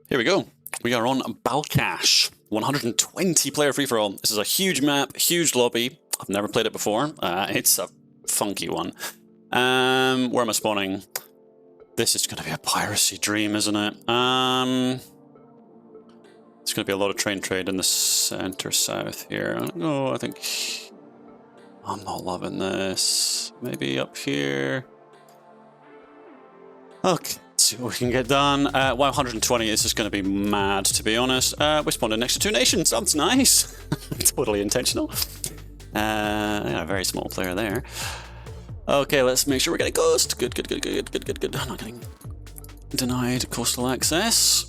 Here we go. We are on Balkhash, 120 player free-for-all. This is a huge map, huge lobby. I've never played it before. It's a funky one. Where am I spawning? This is going to be a piracy dream, isn't it? It's going to be a lot of train trade in the center south here. Oh, I think I'm not loving this. Maybe up here. Okay, let's see what we can get done. 120, this is going to be mad, to be honest. We spawned in next to two nations. That's nice. Totally intentional. Yeah, very small player there. Okay, let's make sure we're getting ghost. Good. I'm not getting denied coastal access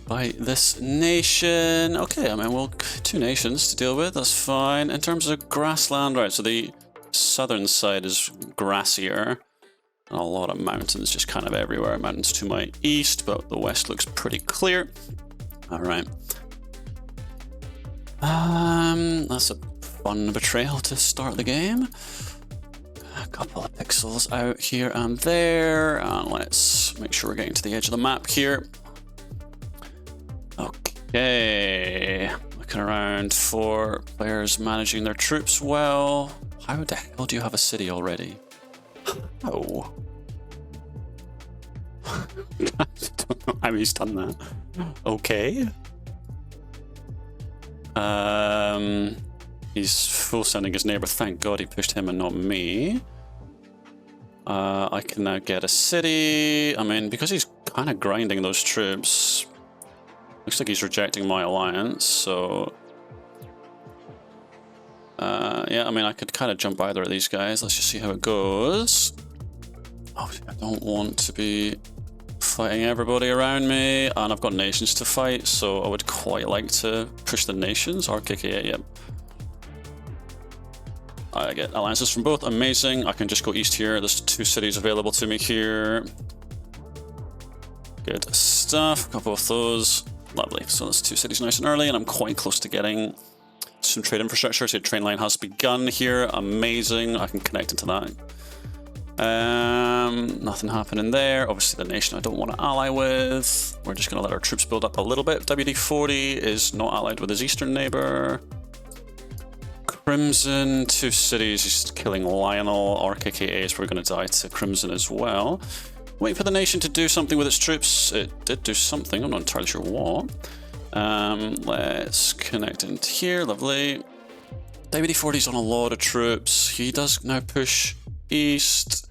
by this nation. Okay, I mean, well, two nations to deal with. That's fine. In terms of grassland, right, so the southern side is grassier. And a lot of mountains just kind of everywhere. Mountains to my east, but the west looks pretty clear. All right. That's a fun betrayal to start the game. A couple of pixels out here and there. And let's make sure we're getting to the edge of the map here. Okay. Looking around for players managing their troops well. How the hell do you have a city already? Oh. I don't know how he's done that. Okay. He's full sending his neighbor. Thank God he pushed him and not me. I can now get a city. I mean, because he's kind of grinding those troops. Looks like he's rejecting my alliance, so... yeah, I mean, I could kind of jump either of these guys. Let's just see how it goes. Oh, I don't want to be fighting everybody around me, and I've got nations to fight, so I would quite like to push the nations. RKKA, yep. I get alliances from both. Amazing. I can just go east here. There's two cities available to me here. Good stuff. A couple of those. Lovely. So there's two cities nice and early, and I'm quite close to getting some trade infrastructure. So the train line has begun here. Amazing. I can connect into that. Nothing happening there. Obviously the nation I don't want to ally with. We're just going to let our troops build up a little bit. WD-40 is not allied with his eastern neighbor. Crimson, two cities. He's killing Lionel. RKKA is probably going to die to Crimson as well. Waiting for the nation to do something with its troops. It did do something. I'm not entirely sure what. Let's connect into here. Lovely. WD-40's on a lot of troops. He does now push east.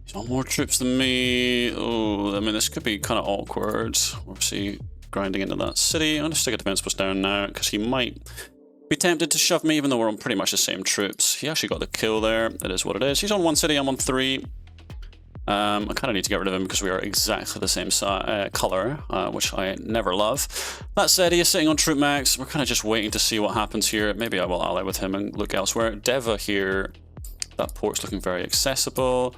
He's on more troops than me. Oh, I mean, this could be kind of awkward. Obviously, grinding into that city. I'm going to stick a defense post down now because he might be tempted to shove me, even though we're on pretty much the same troops. He actually got the kill there. It is what it is. He's on one city. I'm on three. I kind of need to get rid of him because we are exactly the same color, which I never love. That said, he is sitting on troop max. We're kind of just waiting to see what happens here. Maybe I will ally with him and look elsewhere. Deva here. That port's looking very accessible.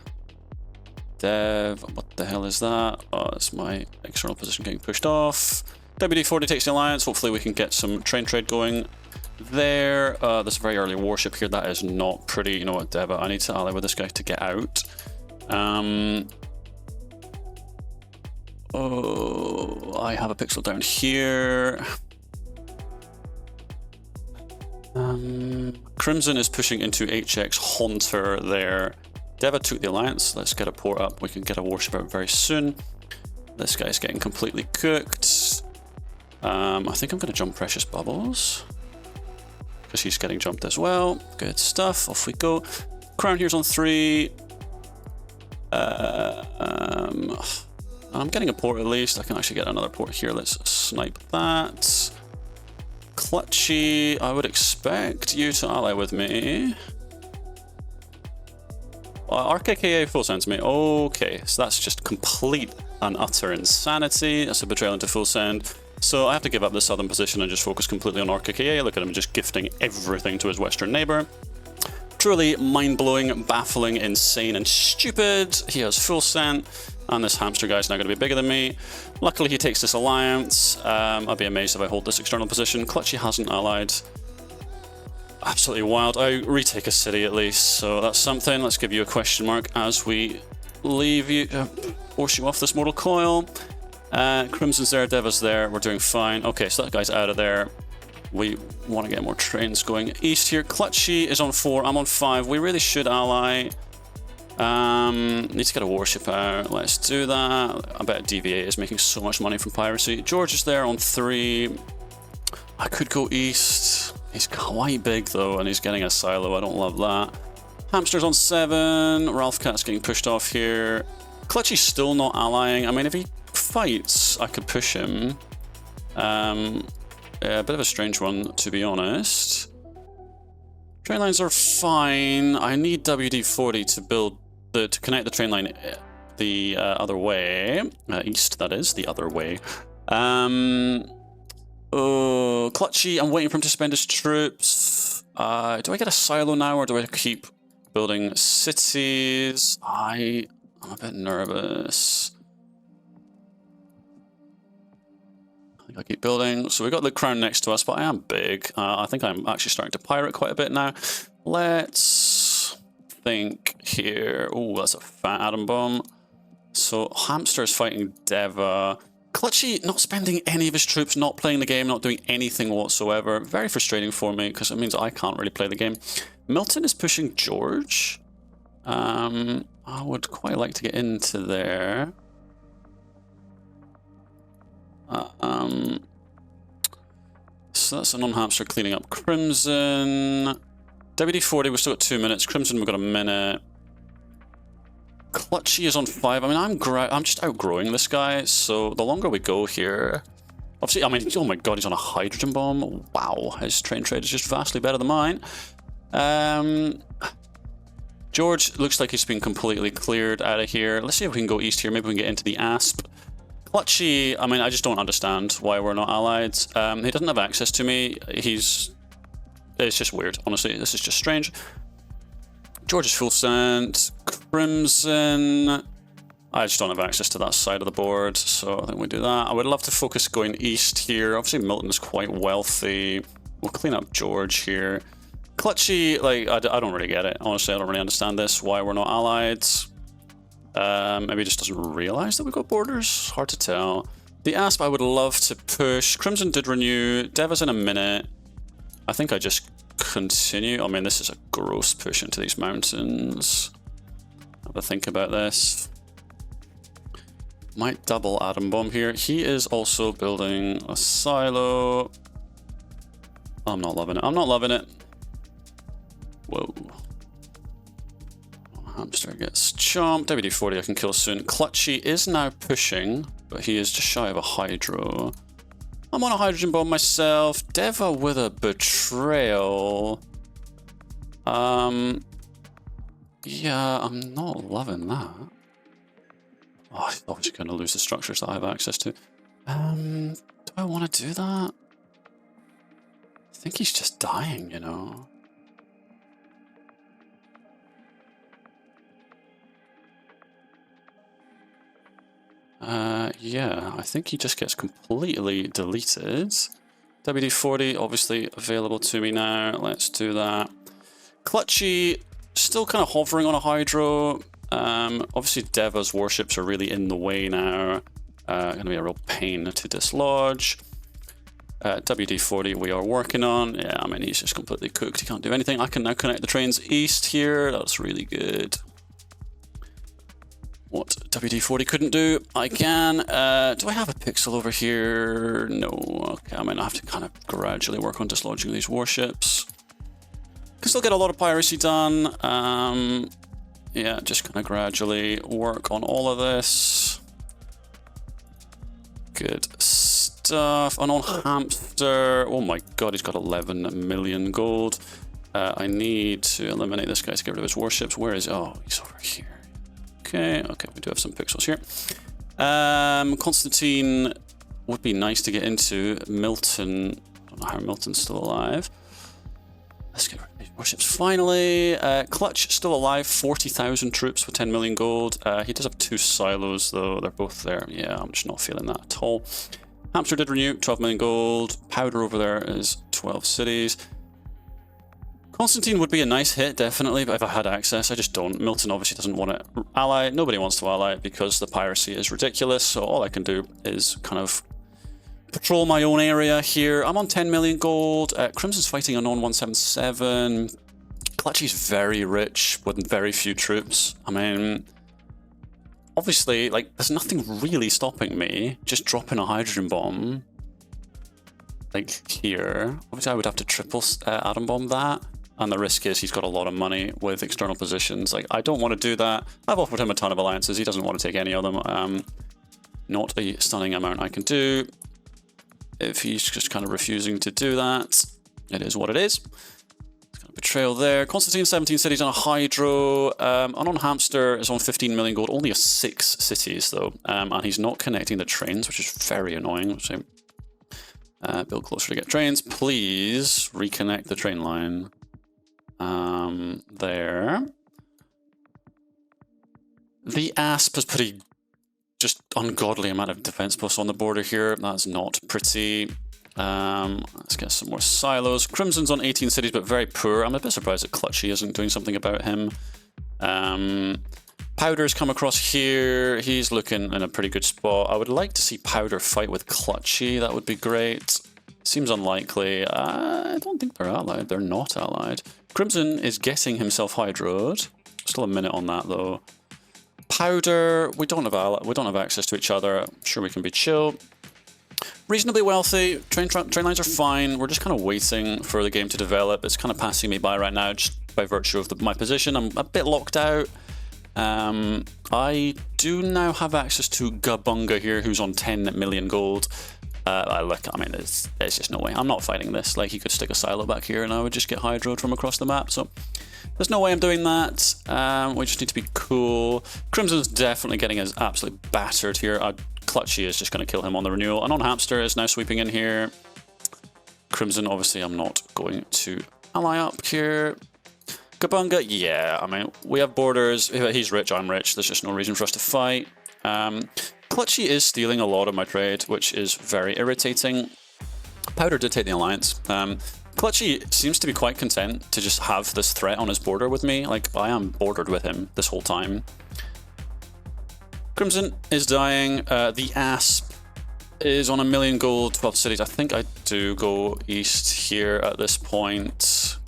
Dev, what the hell is that? Oh, it's my external position getting pushed off. WD-40 takes the alliance. Hopefully we can get some train trade going there. There's a very early warship here. That is not pretty. You know what, Deva? I need to ally with this guy to get out. Oh, I have a pixel down here. Crimson is pushing into HX Haunter there. Deva took the alliance. Let's get a port up. We can get a warship out very soon. This guy's getting completely cooked. I think I'm going to jump Precious Bubbles because he's getting jumped as well. Good stuff. Off we go. Crown here's on 3. I'm getting a port at least. I can actually get another port here. Let's snipe that. Clutchy, I would expect you to ally with me. RKKA full sends me. Okay, so that's just complete and utter insanity. That's a betrayal into full send. So I have to give up the southern position and just focus completely on RKKA. Look at him just gifting everything to his western neighbor. Truly mind-blowing, baffling, insane, and stupid. He has full sent, and this hamster guy's now going to be bigger than me. Luckily, he takes this alliance. I'd be amazed if I hold this external position. Clutchy hasn't allied. Absolutely wild. I retake a city at least, so that's something. Let's give you a question mark as we leave you, force you off this mortal coil. Crimson's there, Deva's there. We're doing fine. Okay, so that guy's out of there. We want to get more trains going east here. Clutchy is on 4. I'm on 5. We really should ally. Need to get a warship out. Let's do that. I bet DVA is making so much money from piracy. George is there on 3. I could go east. He's quite big though, and he's getting a silo. I don't love that. Hamster's on 7. Ralph Cat's getting pushed off here. Clutchy's still not allying. I mean, if he fights, I could push him. Yeah, a bit of a strange one, to be honest. Train lines are fine. I need WD-40 to build to connect the train line the other way. East, that is, the other way. Oh, Clutchy, I'm waiting for him to spend his troops. Do I get a silo now, or do I keep building cities? I'm a bit nervous. I think I keep building. So we got the crown next to us, but I am big. I think I'm actually starting to pirate quite a bit now. Let's think here. Oh, that's a fat atom bomb. So Hamster's fighting Deva. Clutchy not spending any of his troops, not playing the game, not doing anything whatsoever. Very frustrating for me because it means I can't really play the game. Milton is pushing George. I would quite like to get into there. So that's a non-hamster cleaning up Crimson. WD-40, we've still got 2 minutes. Crimson, we've got a minute. Clutchy is on 5. I mean, I'm just outgrowing this guy, so the longer we go here... Obviously, I mean, oh my god, he's on a hydrogen bomb. Wow, his train trade is just vastly better than mine. George looks like he's been completely cleared out of here. Let's see if we can go east here. Maybe we can get into the Asp. Clutchy, I mean, I just don't understand why we're not allied. He doesn't have access to me. It's just weird, honestly. This is just strange. George is full sent. Crimson. I just don't have access to that side of the board, so I think we do that. I would love to focus going east here. Obviously, Milton is quite wealthy. We'll clean up George here. Clutchy, like, I don't really get it. Honestly, I don't really understand this, why we're not allied. Maybe he just doesn't realize that we've got borders. Hard to tell. The Asp, I would love to push. Crimson did renew. Deva's in a minute. I think I just continue. I mean, this is a gross push into these mountains. Have a think about this. Might double atom bomb here. He is also building a silo. I'm not loving it. I'm not loving it. Whoa. Hamster gets chomped. WD-40 I can kill soon. Clutchy is now pushing, but he is just shy of a hydro. I'm on a hydrogen bomb myself. Deva with a betrayal. Yeah, I'm not loving that. Oh, I thought I was going to lose the structures that I have access to. Do I want to do that? I think he's just dying, you know. Yeah, I think he just gets completely deleted. WD-40 obviously available to me now. Let's do that. Clutchy still kind of hovering on a hydro. Obviously Deva's warships are really in the way now. Gonna be a real pain to dislodge. WD-40 we are working on. Yeah, I mean, he's just completely cooked. He can't do anything. I can now connect the trains east here. That's really good. What WD-40 couldn't do, I can. Do I have a pixel over here? No. Okay, I mean, I have to kind of gradually work on dislodging these warships. Can still get a lot of piracy done. Yeah, just kind of gradually work on all of this. Good stuff. And on Hamster, oh my god, he's got 11 million gold. I need to eliminate this guy to get rid of his warships. Where is he? Oh, he's over here. Okay, we do have some pixels here. Constantine would be nice to get into. Milton, I don't know how Milton's still alive. Let's get rid of these warships finally. Clutch still alive, 40,000 troops with 10 million gold. He does have 2 silos though, they're both there. Yeah, I'm just not feeling that at all. Hamster did renew, 12 million gold. Powder over there is 12 cities. Constantine would be a nice hit, definitely, but if I had access, I just don't. Milton obviously doesn't want to ally. Nobody wants to ally it because the piracy is ridiculous, so all I can do is kind of patrol my own area here. I'm on 10 million gold. Crimson's fighting on 177. Clutchy's very rich with very few troops. I mean, obviously, like, there's nothing really stopping me just dropping a hydrogen bomb. Like, here. Obviously, I would have to triple atom bomb that. And the risk is he's got a lot of money with external positions. Like, I don't want to do that. I've offered him a ton of alliances. He doesn't want to take any of them. Not a stunning amount I can do. If he's just kind of refusing to do that, it is what it is. It's kind of betrayal there. Constantine, 17 cities on a hydro. On Hamster is on 15 million gold. Only 6 cities, though. And he's not connecting the trains, which is very annoying. So, build closer to get trains. Please reconnect the train line. There. The Asp has pretty just ungodly amount of defense posts on the border here. That's not pretty. Let's get some more silos. Crimson's on 18 cities, but very poor. I'm a bit surprised that Clutchy isn't doing something about him. Powder's come across here. He's looking in a pretty good spot. I would like to see Powder fight with Clutchy. That would be great. Seems unlikely. I don't think they're allied. They're not allied. Crimson is getting himself hydroed. Still a minute on that though. Powder, we don't have access to each other. I'm sure we can be chill. Reasonably wealthy. Train lines are fine. We're just kind of waiting for the game to develop. It's kind of passing me by right now, just by virtue of my position. I'm a bit locked out. I do now have access to Gabunga here, who's on 10 million gold. I mean, there's just no way. I'm not fighting this. Like, he could stick a silo back here and I would just get hydroed from across the map. So there's no way I'm doing that. We just need to be cool. Crimson's definitely getting us absolutely battered here. Clutchy is just going to kill him on the renewal. And on Hamster is now sweeping in here. Crimson, obviously, I'm not going to ally up here. Gabunga, yeah, I mean, we have borders. He's rich, I'm rich. There's just no reason for us to fight. Clutchy is stealing a lot of my trade, which is very irritating. Powder did take the alliance. Clutchy seems to be quite content to just have this threat on his border with me. Like, I am bordered with him this whole time. Crimson is dying. The Asp is on 1 million gold, 12 cities. I think I do go east here at this point.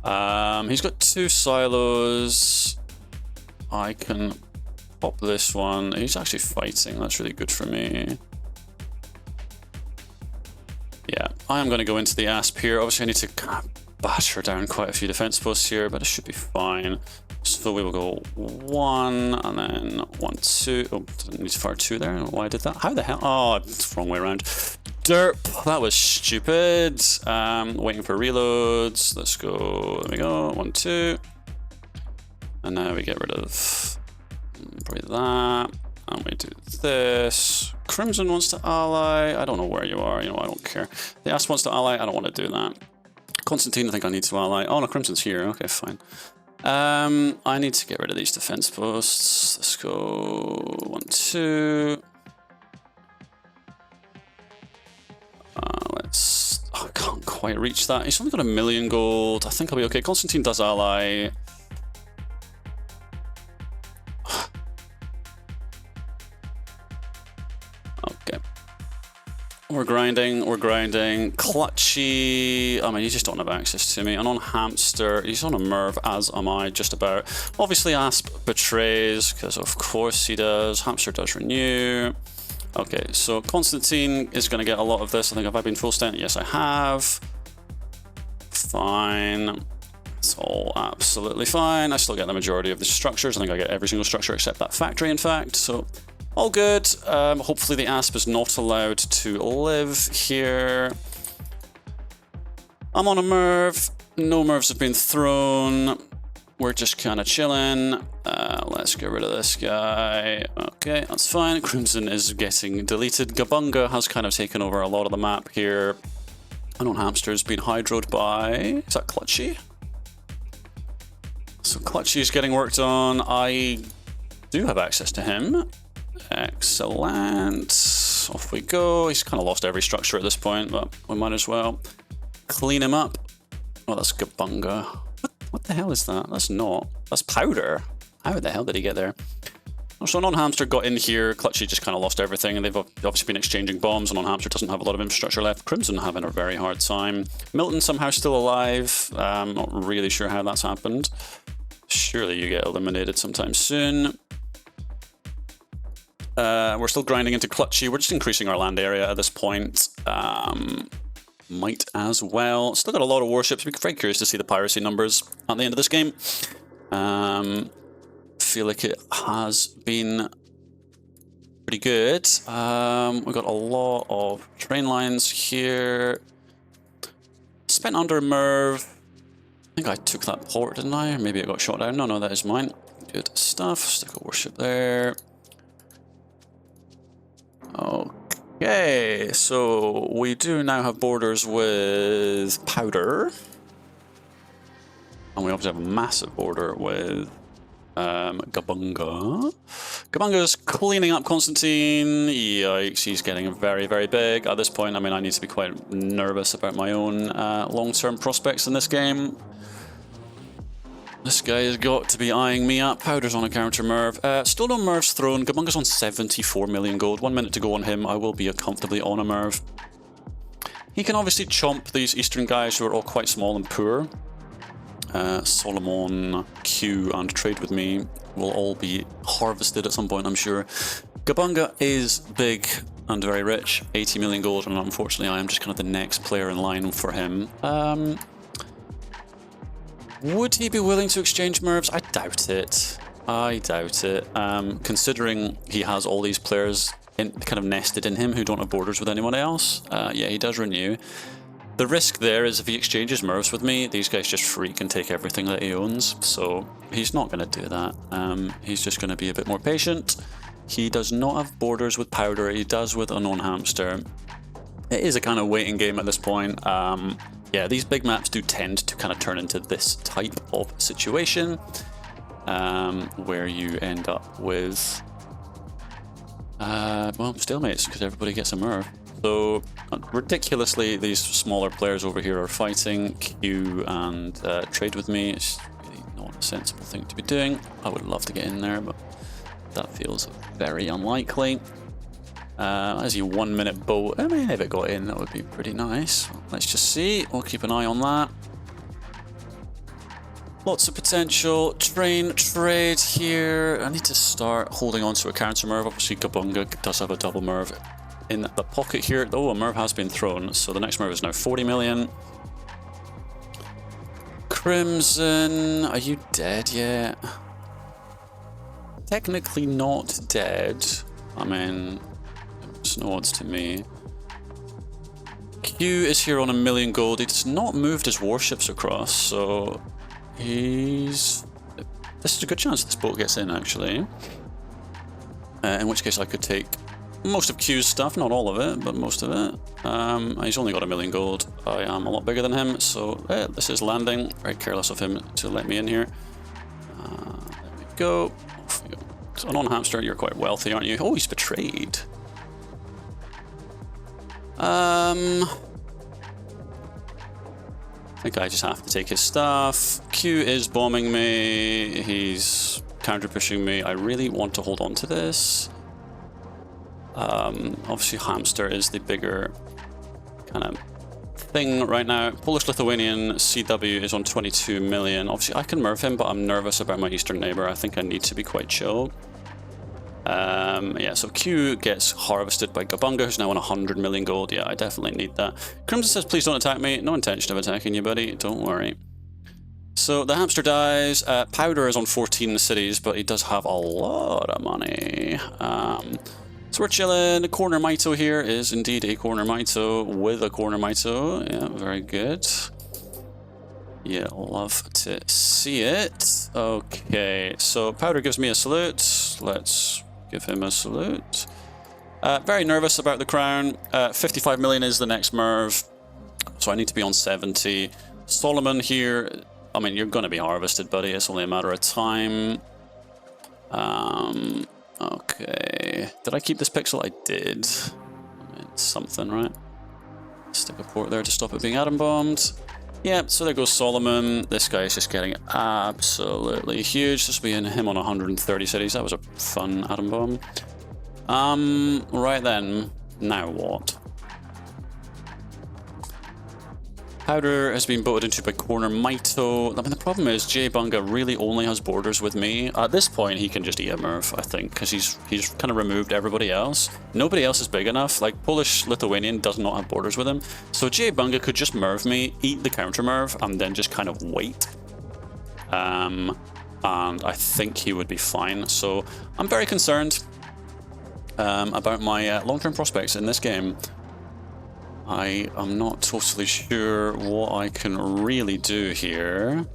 He's got 2 silos. I can pop this one. He's actually fighting. That's really good for me. Yeah, I am going to go into the Asp here. Obviously, I need to kind of batter down quite a few defense posts here, but it should be fine. So we will go 1 and then 1, 2. Oh, didn't need to fire 2 there. I don't know why I did that. How the hell? Oh, it's the wrong way around. Derp. That was stupid. Waiting for reloads. Let's go. There we go. 1, 2. And now we get rid of probably that. And we do this. Crimson wants to ally. I don't know where you are. You know, I don't care. The Asp wants to ally. I don't want to do that. Constantine, I think I need to ally. Oh, no, Crimson's here. Okay, fine. I need to get rid of these defense posts. Let's go 1, 2. I can't quite reach that. He's only got 1 million gold. I think I'll be okay. Constantine does ally. Okay. We're grinding. Clutchy. I mean, you just don't have access to me. And on Hamster, he's on a Merv, as am I, just about. Obviously, Asp betrays, because of course he does. Hamster does renew. Okay, so Constantine is going to get a lot of this. I think, have I been full stent? Yes, I have. Fine. It's all absolutely fine. I still get the majority of the structures. I think I get every single structure except that factory, in fact. So, all good. Hopefully the Asp is not allowed to live here. I'm on a Merv. No Mervs have been thrown. We're just kind of chilling. Let's get rid of this guy. Okay, that's fine. Crimson is getting deleted. Gabunga has kind of taken over a lot of the map here. And on Hamster's been hydroed by... Is that Clutchy? So Clutchy is getting worked on. I do have access to him. Excellent. Off we go. He's kind of lost every structure at this point, but we might as well clean him up. Oh, that's Gabunga. What the hell is that? That's not. That's Powder. How the hell did he get there? So Non-Hamster got in here, Clutchy just kind of lost everything, and they've obviously been exchanging bombs, and Non-Hamster doesn't have a lot of infrastructure left. Crimson having a very hard time. Milton somehow still alive. Not really sure how that's happened. Surely you get eliminated sometime soon. We're still grinding into Clutchy. We're just increasing our land area at this point. Might as well. Still got a lot of warships. We're very curious to see the piracy numbers at the end of this game. Feel like it has been pretty good. We've got a lot of train lines here. Spent under Merv. I think I took that port, didn't I? Or maybe it got shot down. No, that is mine. Good stuff. Stick a warship there. Okay, so we do now have borders with Powder. And we obviously have a massive border with Gabunga. Gabunga's cleaning up Constantine. Yikes, he's getting very, very big. At this point, I mean, I need to be quite nervous about my own long-term prospects in this game. This guy has got to be eyeing me up. Powder's on a counter Merv. Still no Merv's throne. Gabunga's on 74 million gold. 1 minute to go on him. I will be comfortably on a Merv. He can obviously chomp these eastern guys who are all quite small and poor. Solomon, Q, and Trade With Me will all be harvested at some point, I'm sure. Gabunga is big and very rich, 80 million gold, and unfortunately I am just kind of the next player in line for him. Would he be willing to exchange Mervs? I doubt it. I doubt it. Considering he has all these players kind of nested in him who don't have borders with anyone else. Yeah, he does renew. The risk there is if he exchanges Mervs with me, these guys just freak and take everything that he owns. So he's not going to do that. He's just going to be a bit more patient. He does not have borders with Powder. He does with Unknown Hamster. It is a kind of waiting game at this point. Yeah, these big maps do tend to kind of turn into this type of situation where you end up with, well, stalemates because everybody gets a Merv. So ridiculously, these smaller players over here are fighting. Q and Trade With Me. It's really not a sensible thing to be doing. I would love to get in there, but that feels very unlikely. As your 1 minute boat, I mean, if it got in, that would be pretty nice. Let's just see. We'll keep an eye on that. Lots of potential. Train trade here. I need to start holding on to a counter Merv. Obviously, Gabunga does have a double Merv in the pocket here. Oh, a Merv has been thrown, so the next Merv is now 40 million. Crimson, are you dead yet? Technically not dead. I mean, it's no odds to me. Q is here on 1 million gold. He's not moved his warships across, so he's... This is a good chance this boat gets in, actually. In which case I could take most of Q's stuff, not all of it, but most of it. He's only got 1 million gold. I am a lot bigger than him, so this is landing. Very careless of him to let me in here. There we go. Off we go. So Non-Hamster, you're quite wealthy, aren't you? Oh, he's betrayed. I think I just have to take his stuff. Q is bombing me. He's counter pushing me. I really want to hold on to this. Obviously Hamster is the bigger kind of thing right now. Polish-Lithuanian CW is on 22 million. Obviously I can Merv him, but I'm nervous about my eastern neighbor. I think I need to be quite chill. Yeah, so Q gets harvested by Gabunga, who's now on 100 million gold. Yeah, I definitely need that. Crimson says, please don't attack me. No intention of attacking you, buddy. Don't worry. So the hamster dies. Powder is on 14 cities, but he does have a lot of money. So we're chilling. Corner Mito here is indeed a Corner Mito with a Corner Mito. Yeah, very good. Yeah, love to see it. Okay, so Powder gives me a salute. Let's give him a salute. Very nervous about the crown. 55 million is the next Merv, so I need to be on 70. Solomon here, I mean, you're going to be harvested, buddy. It's only a matter of time. Okay. Did I keep this pixel? I did. I mean, something, right? Stick a port there to stop it being atom bombed. Yeah, so there goes Solomon. This guy is just getting absolutely huge. This will be in him on 130 cities. That was a fun atom bomb. Right then, now what? Powder has been voted into by Corner Mito. I mean, the problem is J Bunga really only has borders with me. At this point, he can just eat a Merv, I think, because he's kind of removed everybody else. Nobody else is big enough. Like, Polish-Lithuanian does not have borders with him. So J Bunga could just Merv me, eat the counter Merv, and then just kind of wait. And I think he would be fine. So I'm very concerned about my long-term prospects in this game. I am not totally sure what I can really do here,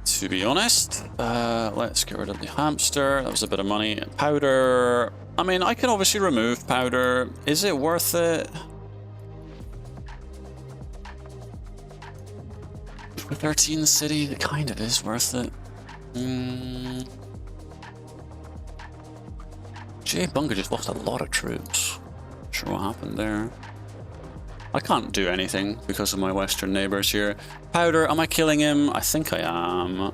to be honest. Let's get rid of the hamster. That was a bit of money. Powder. I mean, I can obviously remove powder. Is it worth it? For 13 city, it kind of is worth it. J Bunga just lost a lot of troops. Not sure what happened there. I can't do anything because of my western neighbors here. Powder, am I killing him? I think I am.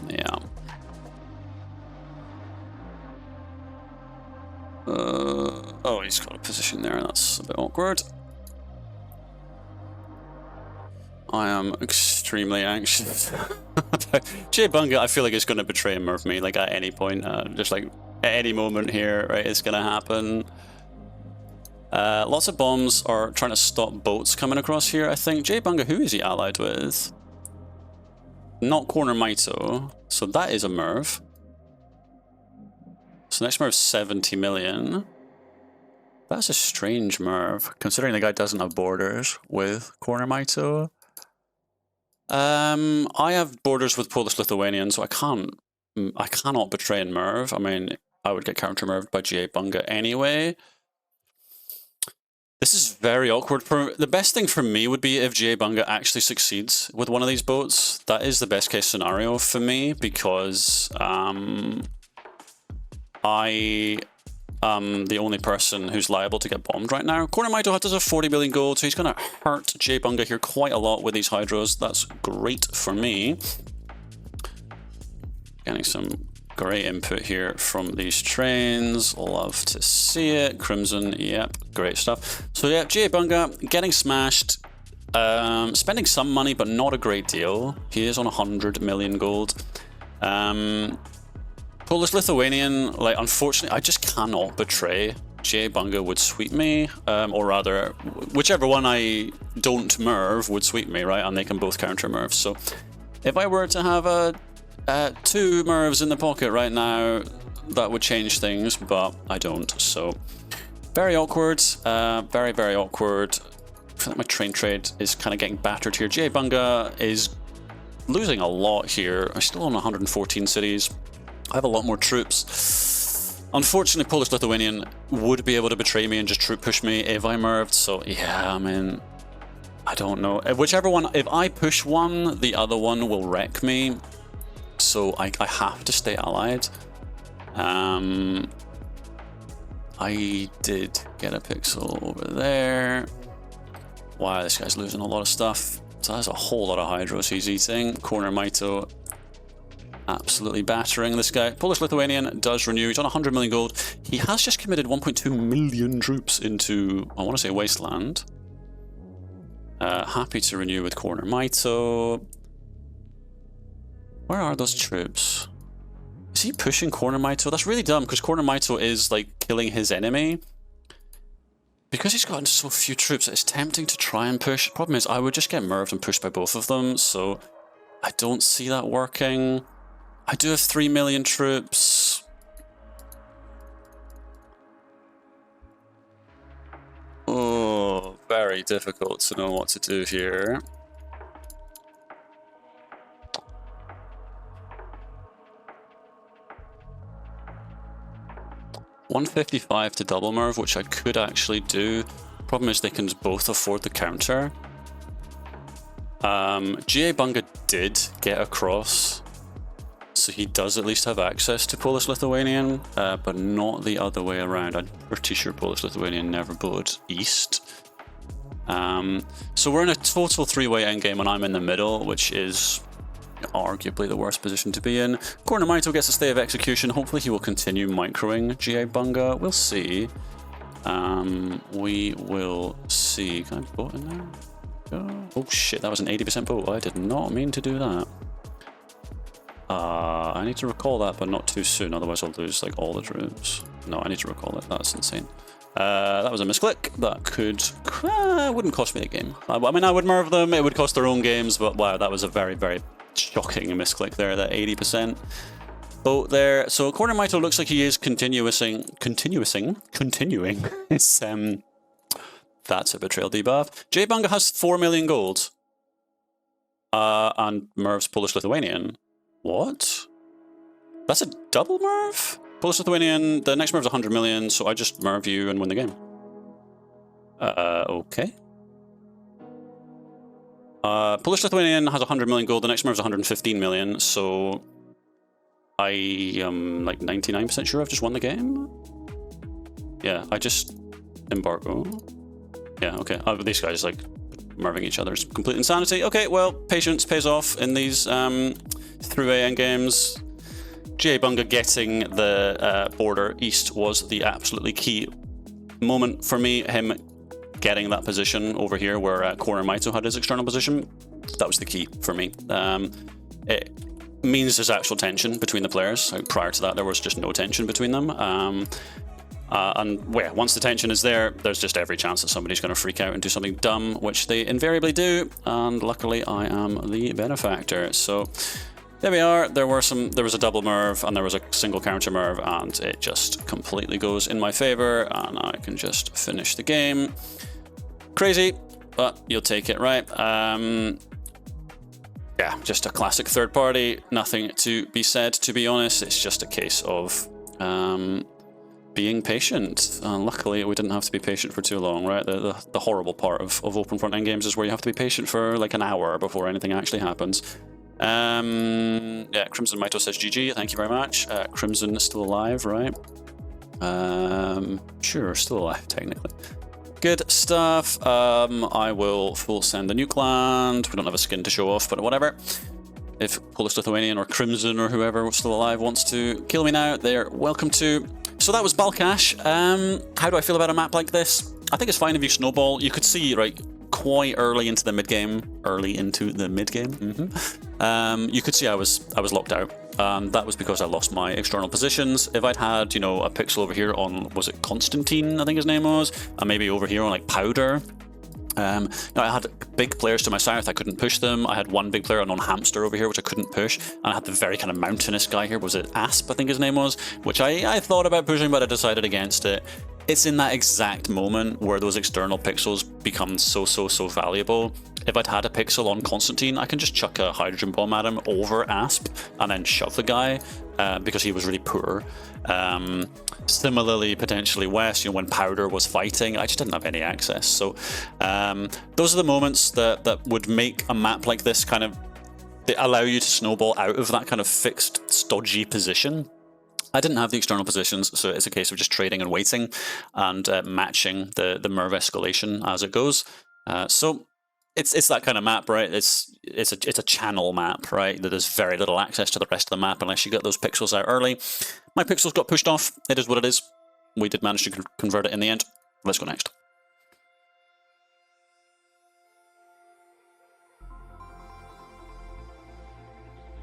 Yeah. Oh, he's got a position there. That's a bit awkward. I am extremely anxious. J Bunga, I feel like it's going to betray and Merv me, like at any point, just like at any moment here, right? It's going to happen. Lots of bombs are trying to stop boats coming across here, I think. J Bunga, who is he allied with? Not Corner Mito, so that is a Merv. So next Merv's 70 million. That's a strange Merv, considering the guy doesn't have borders with Corner Mito. I have borders with Polish-Lithuanian, so I cannot betray and Merv. I mean, I would get counter-merved by J Bunga anyway. This is very awkward. The best thing for me would be if J Bunga actually succeeds with one of these boats. That is the best case scenario for me, because I am the only person who's liable to get bombed right now. Corner Mito does have 40 million gold, so he's going to hurt J Bunga here quite a lot with these hydros. That's great for me. Getting some great input here from these trains. Love to see it. Crimson, yep, great stuff. So yeah, J Bunga getting smashed. Spending some money, but not a great deal. He is on 100 million gold. Polish-Lithuanian, like, unfortunately, I just cannot betray. J Bunga would sweep me, or rather, whichever one I don't Merv would sweep me, right? And they can both counter Merv. So if I were to have two Mervs in the pocket right now, that would change things, but I don't. So very awkward, very, very awkward. I feel like my train trade is kind of getting battered here. J Bunga is losing a lot here. I'm still on 114 cities. I have a lot more troops. Unfortunately, Polish-Lithuanian would be able to betray me and just troop push me if I Merved. So yeah, I mean, I don't know. Whichever one, if I push one, the other one will wreck me. So I have to stay allied. I did get a pixel over there. Wow, this guy's losing a lot of stuff. So that's a whole lot of hydros he's eating. Corner Mito absolutely battering this guy. Polish-Lithuanian does renew. He's on 100 million gold. He has just committed 1.2 million troops into, I want to say, Wasteland. Happy to renew with Corner Mito. Where are those troops? Is he pushing Corner Mito? That's really dumb, because Corner Mito is, like, killing his enemy. Because he's gotten so few troops, it's tempting to try and push. Problem is, I would just get Merved and pushed by both of them, so I don't see that working. I do have 3 million troops. Oh, very difficult to know what to do here. $155 to double Merv, which I could actually do. Problem is they can both afford the counter. J Bunga did get across. so he does at least have access to Polish-Lithuanian, but not the other way around. I'm pretty sure Polish-Lithuanian never bowed east. So we're in a total three-way endgame, and I'm in the middle, which is arguably the worst position to be in. Corner Maito gets a stay of execution. Hopefully he will continue microing GA Bunga. We'll see. We will see. Can I boat in there? Oh shit, that was an 80% boat. I did not mean to do that. I need to recall that, but not too soon, otherwise I'll lose like all the troops. No, I need to recall it. That's insane. That was a misclick. That wouldn't cost me a game. I mean, I would merve them. It would cost their own games, but wow, that was a very, very shocking misclick there. That 80% boat there. So Corner Maito looks like he is continuing. It's that's a betrayal debuff. J Bunga has 4 million gold. And mervs Polish-Lithuanian. What? That's a double merv? Polish-Lithuanian, the next merv is 100 million, so I just merv you and win the game. Okay. Polish-Lithuanian has 100 million gold, the next merv is 115 million, so I am like 99% sure I've just won the game. Yeah, I just embargo. Yeah, okay. These guys like merving each other is complete insanity. Okay, well, patience pays off in these three-way endgames. GA Bunga getting the border east was the absolutely key moment for me. Him getting that position over here where Corner Maito had his external position, that was the key for me. It means there's actual tension between the players. Like, prior to that, there was just no tension between them. And yeah, once the tension is there, there's just every chance that somebody's going to freak out and do something dumb, which they invariably do. And luckily, I am the benefactor. So there we are. There was a double merv and there was a single counter merv, and it just completely goes in my favor, and I can just finish the game. Crazy, but you'll take it, right? Yeah, just a classic third party. Nothing to be said, to be honest. It's just a case of being patient. Luckily, we didn't have to be patient for too long, right? The horrible part of open front end games is where you have to be patient for like an hour before anything actually happens. Yeah, Crimson Maito says GG. Thank you very much. Crimson still alive, right? Sure, still alive technically. Good stuff. I will full send the nuke land. We don't have a skin to show off, but whatever. If Polish-Lithuanian or Crimson or whoever still alive wants to kill me now, they're welcome to. So that was Balkhash. How do I feel about a map like this? I think it's fine if you snowball. You could see, right, quite early into the mid game. You could see I was locked out. That was because I lost my external positions. If I'd had, you know, a pixel over here on, was it Constantine, I think his name was, and maybe over here on like Powder. Now I had big players to my south, I couldn't push them. I had one big player on Hamster over here, which I couldn't push. And I had the very kind of mountainous guy here, was it Asp, I think his name was, which I thought about pushing, but I decided against it. It's in that exact moment where those external pixels become so valuable. If I'd had a pixel on Constantine, I can just chuck a hydrogen bomb at him over Asp and then shove the guy because he was really poor. Similarly, potentially West, you know, when Powder was fighting, I just didn't have any access. So those are the moments that would make a map like this kind of, they allow you to snowball out of that kind of fixed, stodgy position. I didn't have the external positions, so it's a case of just trading and waiting and matching the merv escalation as it goes. So it's that kind of map, right? It's a channel map, right? There's very little access to the rest of the map unless you get those pixels out early. My pixels got pushed off. It is what it is. We did manage to convert it in the end. Let's go next.